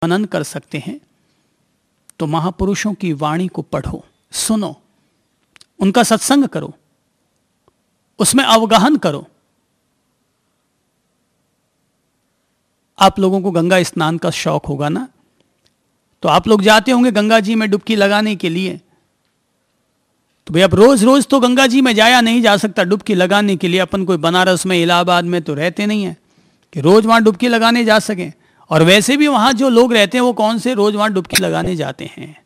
मनन कर सकते हैं तो महापुरुषों की वाणी को पढ़ो, सुनो, उनका सत्संग करो, उसमें अवगाहन करो। आप लोगों को गंगा स्नान का शौक होगा ना, तो आप लोग जाते होंगे गंगा जी में डुबकी लगाने के लिए। तो भाई अब रोज रोज तो गंगा जी में जाया नहीं जा सकता डुबकी लगाने के लिए। अपन कोई बनारस में, इलाहाबाद में तो रहते नहीं है कि रोज वहां डुबकी लगाने जा सकें। और वैसे भी वहां जो लोग रहते हैं वो कौन से रोज वहां डुबकी लगाने जाते हैं।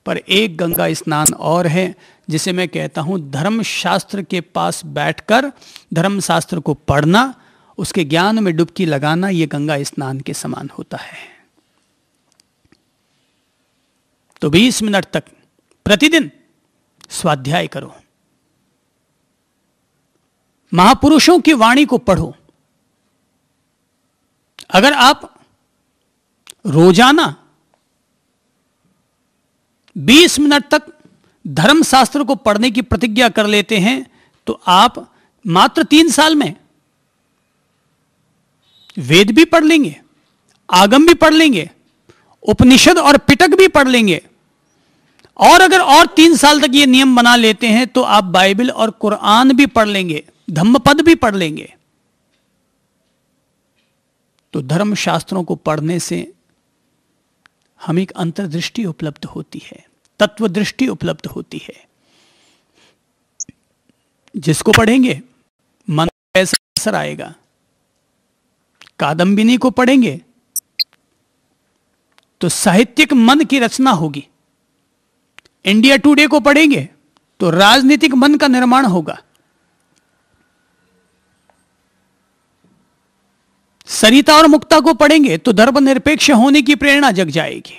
पर एक गंगा स्नान और है जिसे मैं कहता हूं धर्मशास्त्र के पास बैठकर धर्मशास्त्र को पढ़ना, उसके ज्ञान में डुबकी लगाना, यह गंगा स्नान के समान होता है। तो 20 मिनट तक प्रतिदिन स्वाध्याय करो, महापुरुषों की वाणी को पढ़ो। अगर आप रोजाना 20 मिनट तक धर्मशास्त्र को पढ़ने की प्रतिज्ञा कर लेते हैं तो आप मात्र 3 साल में वेद भी पढ़ लेंगे, आगम भी पढ़ लेंगे, उपनिषद और पिटक भी पढ़ लेंगे। और अगर और 3 साल तक ये नियम बना लेते हैं तो आप बाइबल और कुरान भी पढ़ लेंगे, धम्मपद भी पढ़ लेंगे। तो धर्म शास्त्रों को पढ़ने से हमें एक अंतर्दृष्टि उपलब्ध होती है, तत्व दृष्टि उपलब्ध होती है। जिसको पढ़ेंगे मन पर ऐसा असर आएगा। कादंबिनी को पढ़ेंगे तो साहित्यिक मन की रचना होगी। इंडिया टुडे को पढ़ेंगे तो राजनीतिक मन का निर्माण होगा। सरिता और मुक्ता को पढ़ेंगे तो धर्मनिरपेक्ष होने की प्रेरणा जग जाएगी।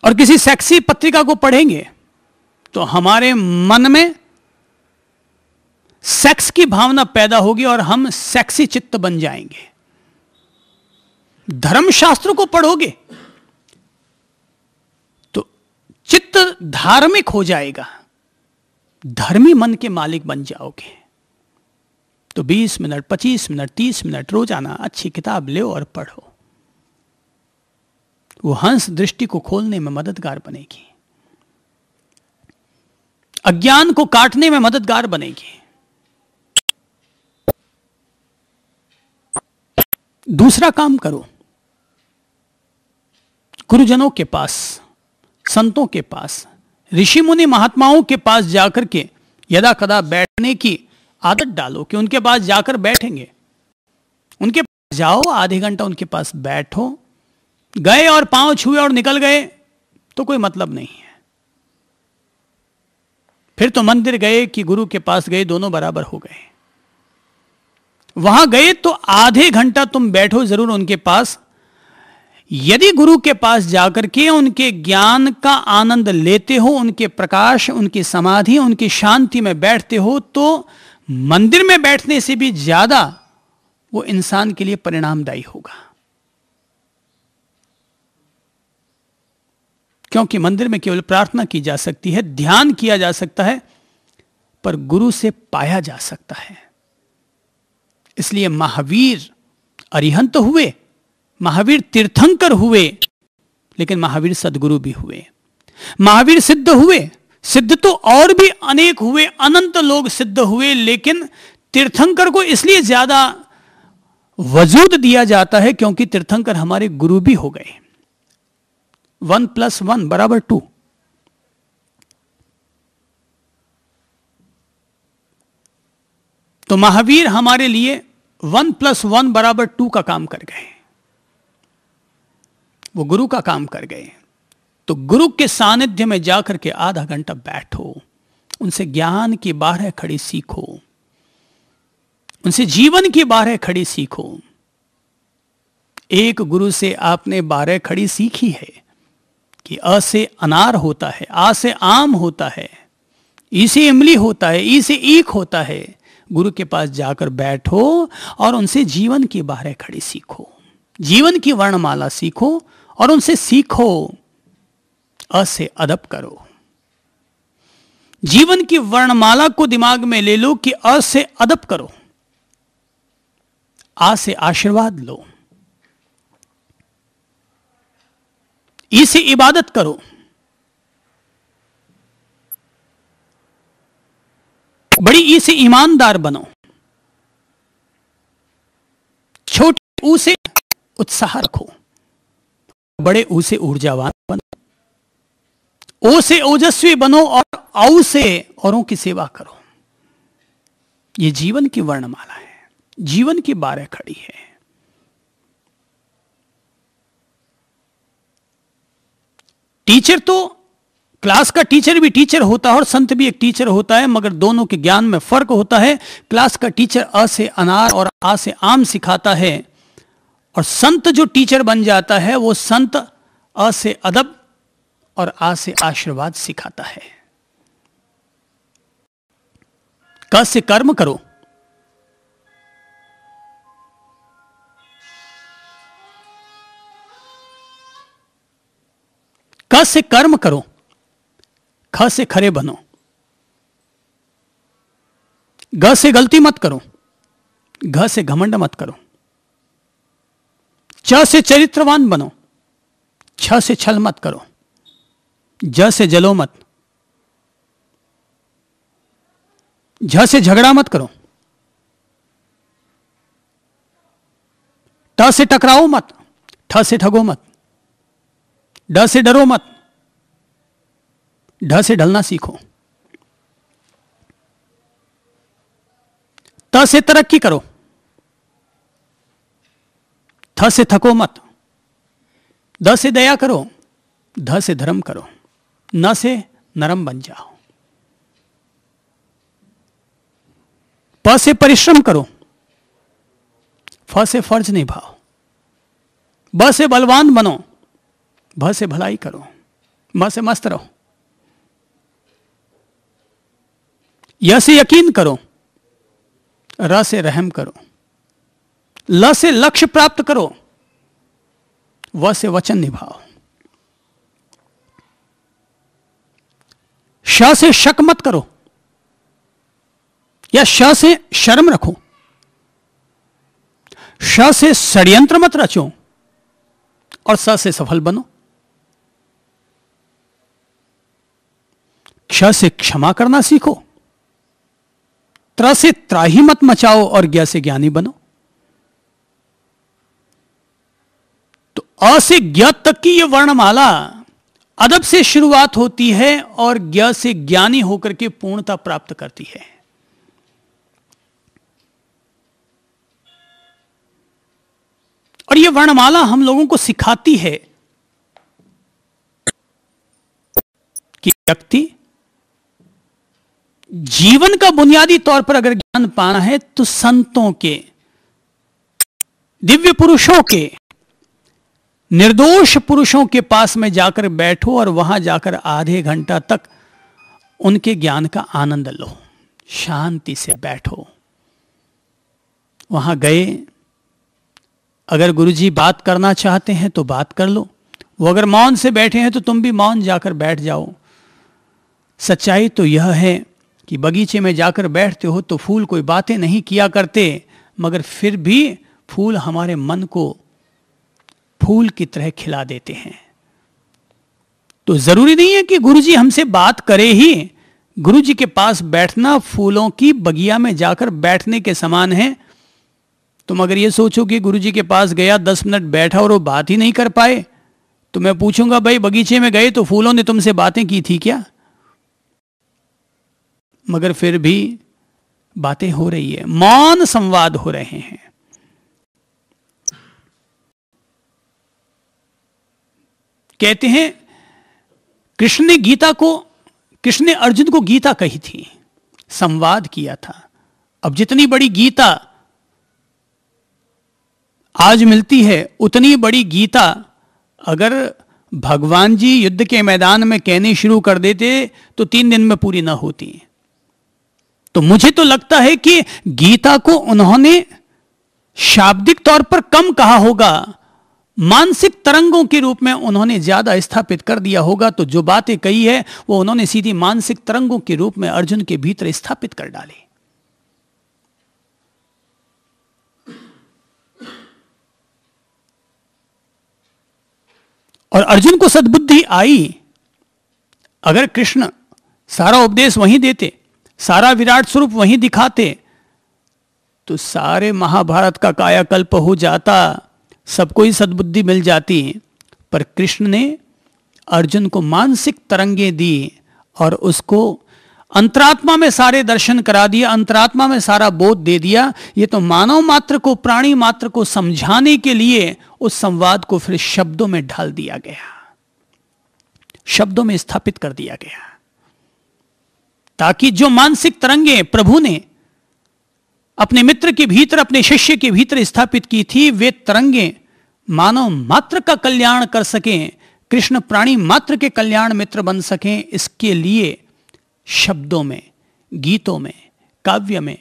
और किसी सेक्सी पत्रिका को पढ़ेंगे तो हमारे मन में सेक्स की भावना पैदा होगी और हम सेक्सी चित्त बन जाएंगे। धर्मशास्त्र को पढ़ोगे तो चित्त धार्मिक हो जाएगा, धर्मी मन के मालिक बन जाओगे। तो 20 मिनट, 25 मिनट, 30 मिनट रोजाना अच्छी किताब लो और पढ़ो। वो हंस दृष्टि को खोलने में मददगार बनेगी, अज्ञान को काटने में मददगार बनेगी। दूसरा काम करो, गुरुजनों के पास, संतों के पास, ऋषि मुनि महात्माओं के पास जाकर के यदा कदा बैठने की आदत डालो कि उनके पास जाकर बैठेंगे। उनके पास जाओ, आधे घंटा उनके पास बैठो। गए और पांव छुए और निकल गए तो कोई मतलब नहीं है। फिर तो मंदिर गए कि गुरु के पास गए, दोनों बराबर हो गए। वहां गए तो आधे घंटा तुम बैठो जरूर उनके पास। यदि गुरु के पास जाकर के उनके ज्ञान का आनंद लेते हो, उनके प्रकाश, उनकी समाधि, उनकी शांति में बैठते हो, तो मंदिर में बैठने से भी ज्यादा वो इंसान के लिए परिणामदायी होगा। क्योंकि मंदिर में केवल प्रार्थना की जा सकती है, ध्यान किया जा सकता है, पर गुरु से पाया जा सकता है। इसलिए महावीर अरिहंत हुए, महावीर तीर्थंकर हुए, लेकिन महावीर सदगुरु भी हुए। महावीर सिद्ध हुए, सिद्ध तो और भी अनेक हुए, अनंत लोग सिद्ध हुए, लेकिन तीर्थंकर को इसलिए ज्यादा वजूद दिया जाता है क्योंकि तीर्थंकर हमारे गुरु भी हो गए। 1 + 1 = 2। तो महावीर हमारे लिए 1 + 1 = 2 का काम कर गए। वो गुरु का काम कर गए। तो गुरु के सानिध्य में जाकर के आधा घंटा बैठो, उनसे ज्ञान की 12 खड़ी सीखो, उनसे जीवन की 12 खड़ी सीखो। एक गुरु से आपने 12 खड़ी सीखी है कि अ से अनार होता है, आ से आम होता है, ई से इमली होता है, ई से ईख होता है। गुरु के पास जाकर बैठो और उनसे जीवन की 12 खड़ी सीखो, जीवन की वर्णमाला सीखो और उनसे सीखो। अ से अदब करो। जीवन की वर्णमाला को दिमाग में ले लो कि अ से अदब करो। आ से आशीर्वाद लो, ई से इबादत करो, बड़ी ई से ईमानदार बनो, छोटी ऊ से उत्साह रखो, बड़े ऊ से ऊर्जावान बनो, ओ से ओजस्वी बनो और औ से औरों की सेवा करो। ये जीवन की वर्णमाला है, जीवन की 12 कड़ी है। टीचर तो क्लास का टीचर भी टीचर होता है और संत भी एक टीचर होता है, मगर दोनों के ज्ञान में फर्क होता है। क्लास का टीचर अ से अनार और आ से आम सिखाता है, और संत जो टीचर बन जाता है वो संत अ से अदब और आ से आशीर्वाद सिखाता है। क से कर्म करो, क से कर्म करो, ख से खरे बनो, ग से गलती मत करो, घ से घमंड मत करो, च से चरित्रवान बनो, छ से छल मत करो, ज से जलो मत, झ से झगड़ा मत करो, ट से टकराओ मत, ठ से ठगो मत, ड से डरो मत, ढ से ढलना सीखो, त से तरक्की करो, थ से थको मत, द से दया करो, ध से धर्म करो, न से नरम बन जाओ, प से परिश्रम करो, फ से फर्ज निभाओ, ब से बलवान बनो, भ से भलाई करो, म से मस्त रहो, य से यकीन करो, र से रहम करो, ल से लक्ष्य प्राप्त करो, व से वचन निभाओ, श से शक मत करो या श से शर्म रखो, श से षड्यंत्र मत रचो और स से सफल बनो, क्ष से क्षमा करना सीखो, त्र से त्राही मत मचाओ और ज्ञ से ज्ञानी बनो। तो अ से ज्ञ तक की यह वर्णमाला अदब से शुरुआत होती है और ज्ञ से ज्ञानी होकर के पूर्णता प्राप्त करती है। और यह वर्णमाला हम लोगों को सिखाती है कि व्यक्ति जीवन का बुनियादी तौर पर अगर ज्ञान पाना है तो संतों के, दिव्य पुरुषों के, निर्दोष पुरुषों के पास में जाकर बैठो और वहां जाकर आधे घंटा तक उनके ज्ञान का आनंद लो, शांति से बैठो। वहां गए, अगर गुरुजी बात करना चाहते हैं तो बात कर लो, वो अगर मौन से बैठे हैं तो तुम भी मौन जाकर बैठ जाओ। सच्चाई तो यह है कि बगीचे में जाकर बैठते हो तो फूल कोई बातें नहीं किया करते, मगर फिर भी फूल हमारे मन को फूल की तरह खिला देते हैं। तो जरूरी नहीं है कि गुरुजी हमसे बात करे ही। गुरुजी के पास बैठना फूलों की बगिया में जाकर बैठने के समान है। तुम अगर ये सोचो कि गुरुजी के पास गया, 10 मिनट बैठा और वो बात ही नहीं कर पाए, तो मैं पूछूंगा भाई बगीचे में गए तो फूलों ने तुमसे बातें की थी क्या? मगर फिर भी बातें हो रही है, मौन संवाद हो रहे हैं। कहते हैं कृष्ण ने अर्जुन को गीता कही थी, संवाद किया था। अब जितनी बड़ी गीता आज मिलती है, उतनी बड़ी गीता अगर भगवान जी युद्ध के मैदान में कहनी शुरू कर देते तो 3 दिन में पूरी ना होती। तो मुझे तो लगता है कि गीता को उन्होंने शाब्दिक तौर पर कम कहा होगा, मानसिक तरंगों के रूप में उन्होंने ज्यादा स्थापित कर दिया होगा। तो जो बातें कही है वो उन्होंने सीधी मानसिक तरंगों के रूप में अर्जुन के भीतर स्थापित कर डाली। और अर्जुन को सद्बुद्धि आई। अगर कृष्ण सारा उपदेश वहीं देते, सारा विराट स्वरूप वहीं दिखाते, तो सारे महाभारत का कायाकल्प हो जाता, सबको ही सद्बुद्धि मिल जाती। पर कृष्ण ने अर्जुन को मानसिक तरंगे दी और उसको अंतरात्मा में सारे दर्शन करा दिया, अंतरात्मा में सारा बोध दे दिया। ये तो मानव मात्र को, प्राणी मात्र को समझाने के लिए उस संवाद को फिर शब्दों में ढाल दिया गया, शब्दों में स्थापित कर दिया गया, ताकि जो मानसिक तरंगे प्रभु ने अपने मित्र के भीतर, अपने शिष्य के भीतर स्थापित की थी, वे तरंगे मानव मात्र का कल्याण कर सकें, कृष्ण प्राणी मात्र के कल्याण मित्र बन सकें। इसके लिए शब्दों में, गीतों में, काव्य में,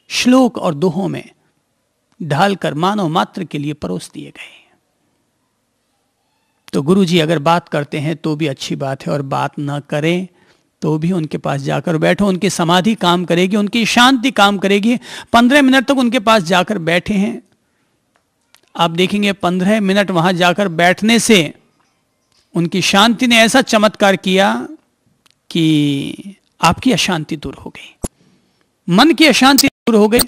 श्लोक और दोहों में ढालकर मानव मात्र के लिए परोस दिए गए। तो गुरु जी अगर बात करते हैं तो भी अच्छी बात है, और बात ना करें तो भी उनके पास जाकर बैठो, उनकी समाधि काम करेगी, उनकी शांति काम करेगी। 15 मिनट तक उनके पास जाकर बैठे हैं, आप देखेंगे 15 मिनट वहां जाकर बैठने से उनकी शांति ने ऐसा चमत्कार किया कि आपकी अशांति दूर हो गई, मन की अशांति दूर हो गई,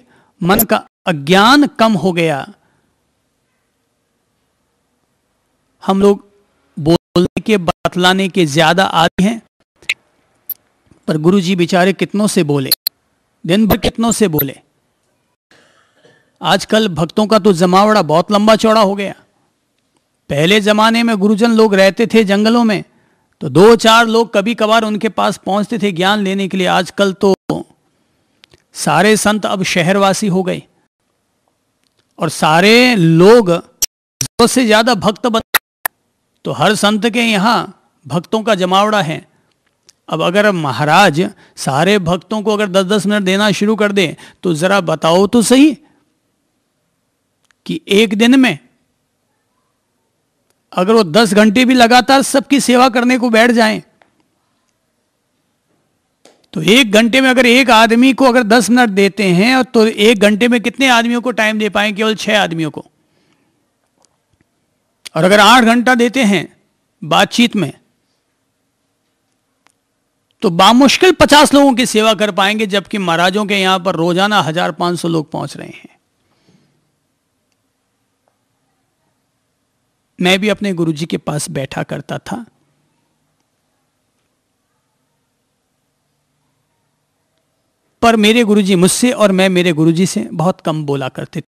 मन का अज्ञान कम हो गया। हम लोग बोलने के, बतलाने के ज्यादा आदी हैं, पर गुरु जी बेचारे कितनों से बोले, दिन भर कितनों से बोले। आजकल भक्तों का तो जमावड़ा बहुत लंबा चौड़ा हो गया। पहले जमाने में गुरुजन लोग रहते थे जंगलों में, तो 2-4 लोग कभी कभार उनके पास पहुंचते थे ज्ञान लेने के लिए। आजकल तो सारे संत अब शहरवासी हो गए और सारे लोग जरूरत से ज्यादा भक्त बन, तो हर संत के यहां भक्तों का जमावड़ा है। अब अगर महाराज सारे भक्तों को अगर 10-10 मिनट देना शुरू कर दे, तो जरा बताओ तो सही कि एक दिन में अगर वो 10 घंटे भी लगातार सबकी सेवा करने को बैठ जाएं, तो एक घंटे में अगर एक आदमी को अगर 10 मिनट देते हैं, तो एक घंटे में कितने आदमियों को टाइम दे पाएं? केवल 6 आदमियों को। और अगर 8 घंटा देते हैं बातचीत में, तो बामुश्किल 50 लोगों की सेवा कर पाएंगे, जबकि महाराजों के यहां पर रोजाना 1500 लोग पहुंच रहे हैं। मैं भी अपने गुरुजी के पास बैठा करता था, पर मेरे गुरुजी मुझसे और मैं मेरे गुरुजी से बहुत कम बोला करते थे।